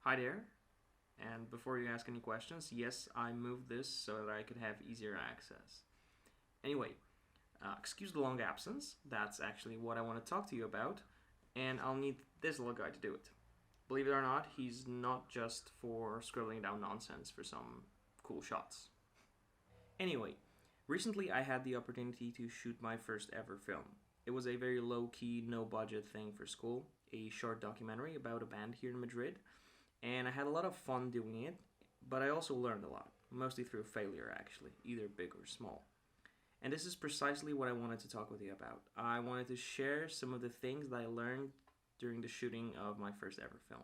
Hi there, and before you ask any questions, yes, I moved this so that I could have easier access. Anyway, excuse the long absence, that's actually what I want to talk to you about, and I'll need this little guy to do it. Believe it or not, he's not just for scribbling down nonsense for some cool shots. Anyway, recently I had the opportunity to shoot my first ever film. It was a very low key, no budget thing for school, a short documentary about a band here in Madrid, and I had a lot of fun doing it, but I also learned a lot, mostly through failure actually, either big or small. And this is precisely what I wanted to talk with you about. I wanted to share some of the things that I learned during the shooting of my first ever film.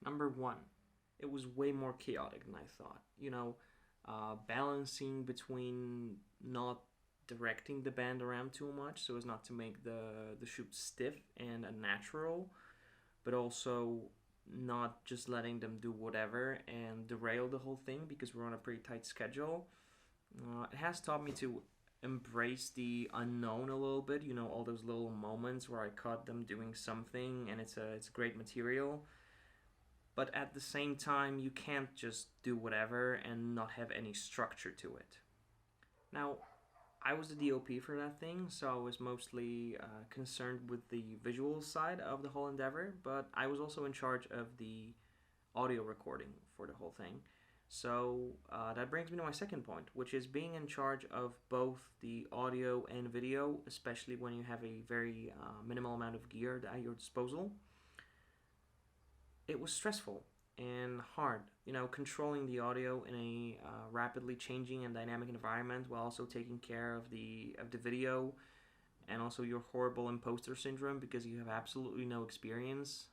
Number one, it was way more chaotic than I thought. Balancing between not directing the band around too much so as not to make the shoot stiff and unnatural, but also not just letting them do whatever and derail the whole thing because we're on a pretty tight schedule. It has taught me to embrace the unknown a little bit. All those little moments where I caught them doing something and it's great material. But at the same time, you can't just do whatever and not have any structure to it. Now, I was the DOP for that thing, so I was mostly concerned with the visual side of the whole endeavor, but I was also in charge of the audio recording for the whole thing. So that brings me to my second point, which is being in charge of both the audio and video, especially when you have a very minimal amount of gear at your disposal. It was stressful and hard, controlling the audio in a rapidly changing and dynamic environment while also taking care of the video and also your horrible imposter syndrome because you have absolutely no experience.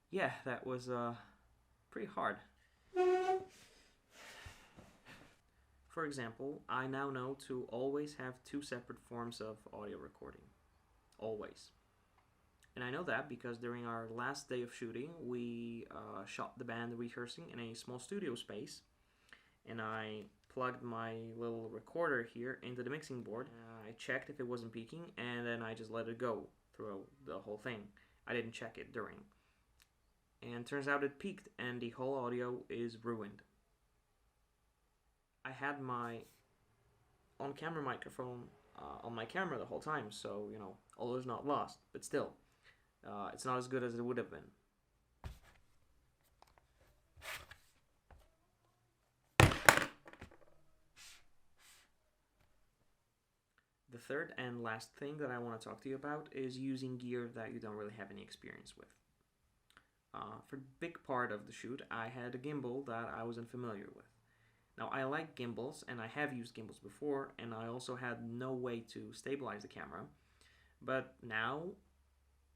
Yeah, that was pretty hard. For example, I now know to always have two separate forms of audio recording. Always. And I know that because during our last day of shooting, we shot the band rehearsing in a small studio space, and I plugged my little recorder here into the mixing board. I checked if it wasn't peaking, and then I just let it go through the whole thing. I didn't check it during. And turns out it peaked, and the whole audio is ruined. I had my on-camera microphone on my camera the whole time, so, all is not lost, but still. It's not as good as it would have been. The third and last thing that I want to talk to you about is using gear that you don't really have any experience with. For a big part of the shoot, I had a gimbal that I was unfamiliar with. Now, I like gimbals, and I have used gimbals before, and I also had no way to stabilize the camera. But now,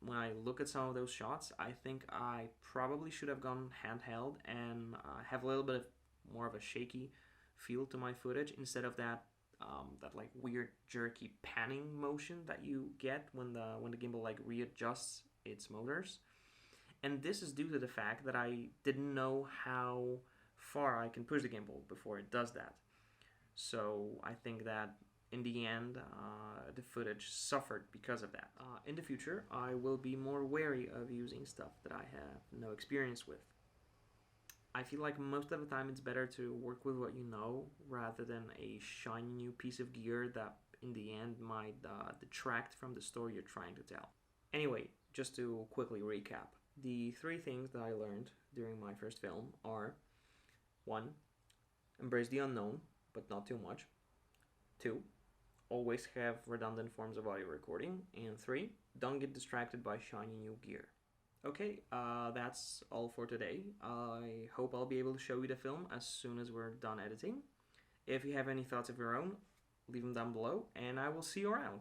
when I look at some of those shots, I think I probably should have gone handheld and have a little bit of more of a shaky feel to my footage instead of that like weird jerky panning motion that you get when the gimbal like readjusts its motors. And this is due to the fact that I didn't know how far I can push the gimbal before it does that. So I think that in the end, the footage suffered because of that. In the future, I will be more wary of using stuff that I have no experience with. I feel like most of the time it's better to work with what you know rather than a shiny new piece of gear that in the end might detract from the story you're trying to tell. Anyway, just to quickly recap, the three things that I learned during my first film are: 1. Embrace the unknown, but not too much. 2. Always have redundant forms of audio recording. And 3. Don't get distracted by shiny new gear. Okay, that's all for today. I hope I'll be able to show you the film as soon as we're done editing. If you have any thoughts of your own, leave them down below, and I will see you around.